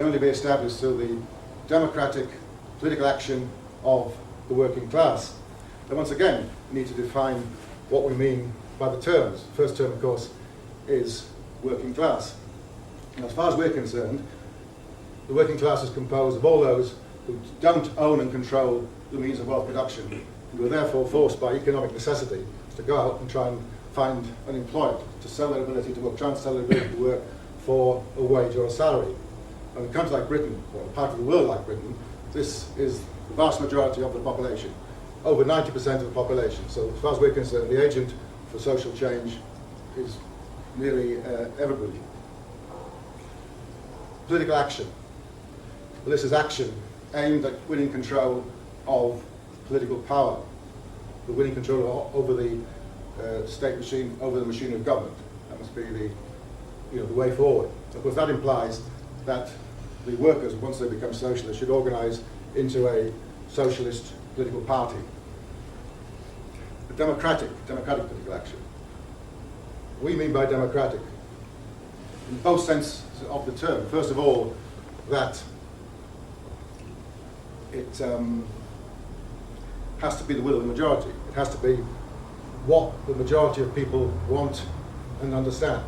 only be established through the democratic political action of the working class. And once again, we need to define what we mean by the terms. The first term, of course, is working class. And as far as we're concerned, the working class is composed of all those who don't own and control the means of wealth production, and who are therefore forced by economic necessity to go out and try and find unemployment, to sell their ability to work, try and sell their ability to work for a wage or a salary. And in a country like Britain, or a part of the world like Britain, this is the vast majority of the population, over 90% of the population. So as far as we're concerned, the agent for social change is nearly everybody. Political action. Well, this is action aimed at winning control of political power, the winning control over the state machine, over the machine of government. That must be the way forward. Of course, that implies that the workers, once they become socialists, should organise into a socialist political party. The democratic political action. What we mean by democratic, in both senses of the term. First of all, that it has to be the will of the majority. It has to be what the majority of people want and understand.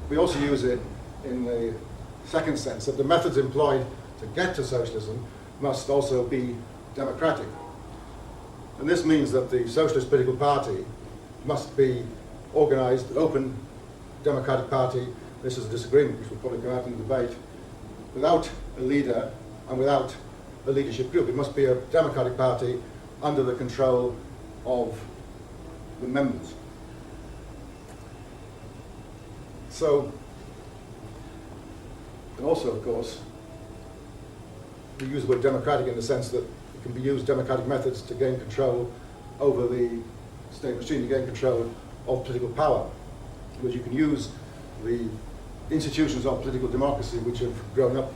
We also use it in the second sense, that the methods employed to get to socialism must also be democratic. And this means that the socialist political party must be organised, an open democratic party. This is a disagreement which will probably come out in the debate, without a leader and without a leadership group. It must be a democratic party under the control of the members. So, and also, of course, we use the word democratic in the sense that it can be used democratic methods to gain control over the state machine, to gain control of political power. Because you can use the institutions of political democracy which have grown up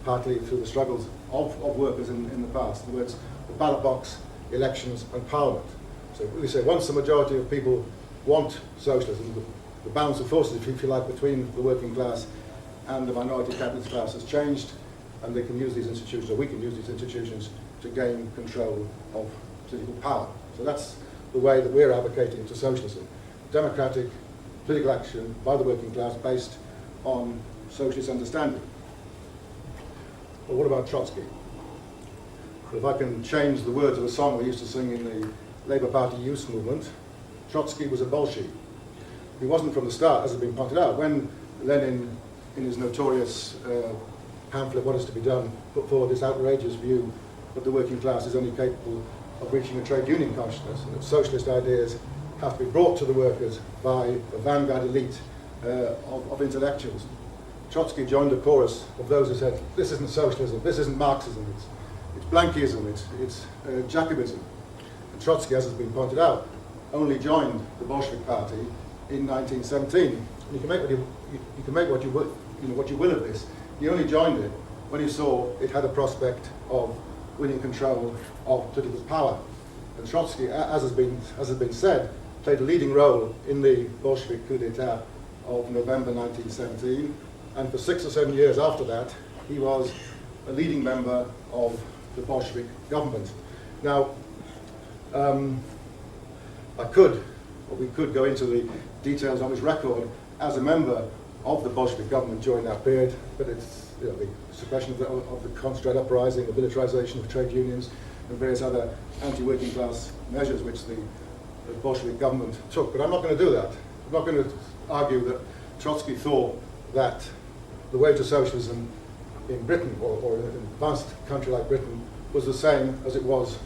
partly through the struggles of workers in the past. In other words, the ballot box, elections and parliament. So we say once the majority of people want socialism, the balance of forces, if you like, between the working class and the minority capitalist class has changed, and they can use these institutions, or we can use these institutions, to gain control of political power. So that's the way that we're advocating to socialism. Democratic political action by the working class based on socialist understanding. Well, what about Trotsky? Well, if I can change the words of a song we used to sing in the Labour Party youth movement, Trotsky was a Bolshevik. He wasn't from the start, as has been pointed out. When Lenin, in his notorious pamphlet, What Is to Be Done, put forward this outrageous view that the working class is only capable of reaching a trade union consciousness, and that socialist ideas have to be brought to the workers by a vanguard elite of intellectuals. Trotsky joined the chorus of those who said, this isn't socialism, this isn't Marxism, it's Blankism, it's Jacobinism. And Trotsky, as has been pointed out, only joined the Bolshevik Party in 1917. And you can make what you will of this. He only joined it when he saw it had a prospect of winning control of political power. And Trotsky, as has been said, played a leading role in the Bolshevik coup d'etat of November 1917, and for 6 or 7 years after that, he was a leading member of the Bolshevik government. Now, we could go into the details of his record as a member of the Bolshevik government during that period, but it's the suppression of the concentrated uprising, the militarization of trade unions, and various other anti-working class measures which the Bolshevik government took. But I'm not going to do that. I'm not going to argue that Trotsky thought that the way to socialism in Britain, or in an advanced country like Britain, was the same as it was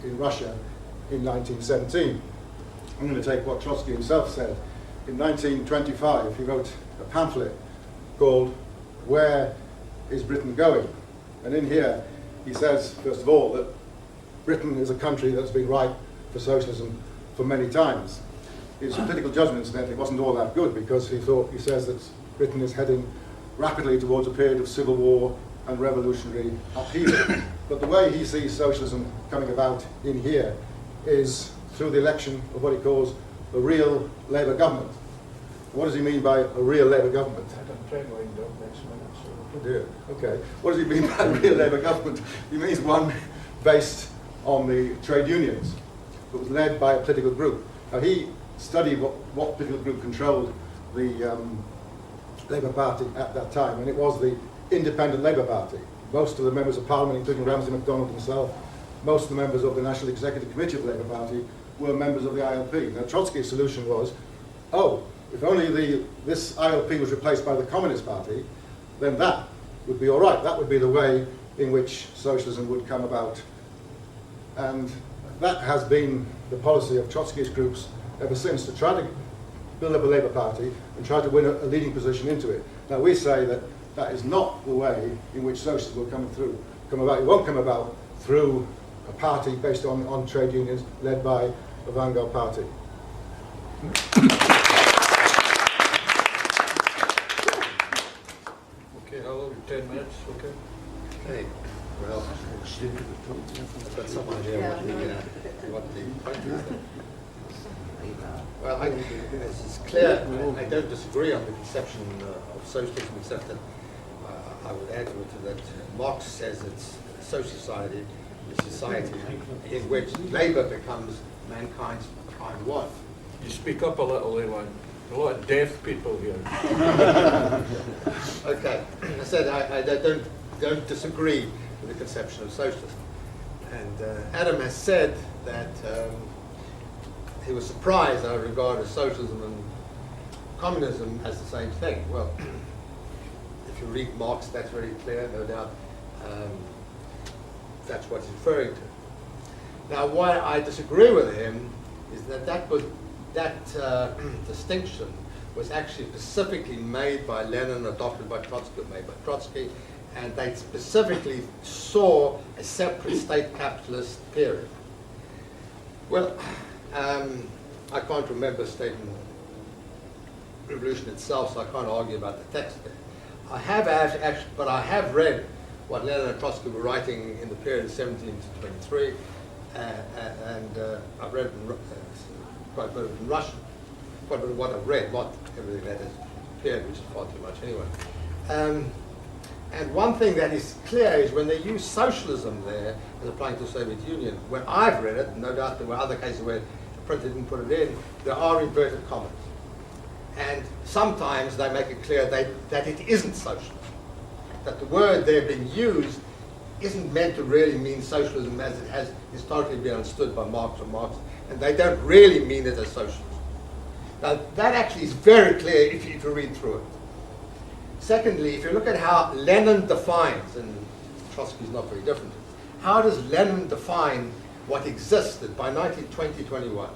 in Russia in 1917. I'm going to take what Trotsky himself said. In 1925, he wrote a pamphlet called Where is Britain Going? And in here, he says, first of all, that Britain is a country that's been ripe for socialism for many times. His political judgment, incidentally, wasn't all that good, because he says that Britain is heading rapidly towards a period of civil war and revolutionary upheaval. But the way he sees socialism coming about in here is through the election of what he calls a real Labour government. What does he mean by a real Labour government? I got a train lined up next minute, so... Oh dear. Okay. What does he mean by a real Labour government? He means one based on the trade unions, but was led by a political group. Now he studied what political group controlled the Labour Party at that time, and it was the Independent Labour Party. Most of the members of Parliament, including Ramsay MacDonald himself, most of the members of the National Executive Committee of the Labour Party were members of the ILP. Now Trotsky's solution was, oh, if only this ILP was replaced by the Communist Party, then that would be all right. That would be the way in which socialism would come about. And that has been the policy of Trotskyist groups ever since, to try to build up a Labour Party and try to win a leading position into it. Now we say that that is not the way in which socialism will come about. It won't come about through a party based on trade unions led by a vanguard party. Okay, how long? 10 minutes, okay? Okay, well, I've got some idea what the point is there. Well, it's clear, I don't disagree on the conception of socialism, except that I would add to it that Marx says it's a social society, a society in which labour becomes mankind's prime one. You speak up a little, Ewan. A lot of deaf people here. Okay, I said I don't disagree with the conception of socialism. And Adam has said that he was surprised I regarded socialism and communism as the same thing. Well, if you read Marx, that's very clear, no doubt. That's what he's referring to. Now, why I disagree with him is that distinction was actually specifically made by Lenin, adopted by Trotsky, made by Trotsky, and they specifically saw a separate state capitalist period. Well, I can't remember state revolution itself, so I can't argue about the text there. I have actually, but I have read what Lenin and Trotsky were writing in the period of 17 to 23, and I've read quite a bit of it in Russian, quite a bit of what I've read, not everything that has appeared, which is far too much anyway. And one thing that is clear is when they use socialism there as applying to the Soviet Union, when I've read it, and no doubt there were other cases where the printer didn't put it in, there are inverted commas. And sometimes they make it clear that it isn't socialism. That the word there being used isn't meant to really mean socialism as it has historically been understood by Marx or Marx, and they don't really mean it as socialism. Now that actually is very clear if you read through it. Secondly, if you look at how Lenin defines, and Trotsky is not very different, how does Lenin define what existed by 1920-21?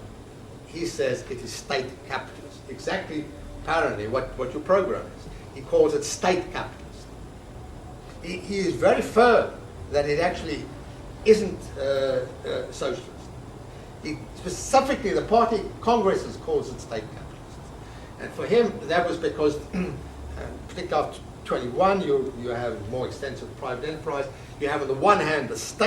He says it is state capitalist. Exactly, apparently, what your program is. He calls it state capitalist. He is very firm that it actually isn't socialist. Specifically, the party congresses calls it state capitalist. And for him, that was because particularly after 21, you have more extensive private enterprise. You have on the one hand the state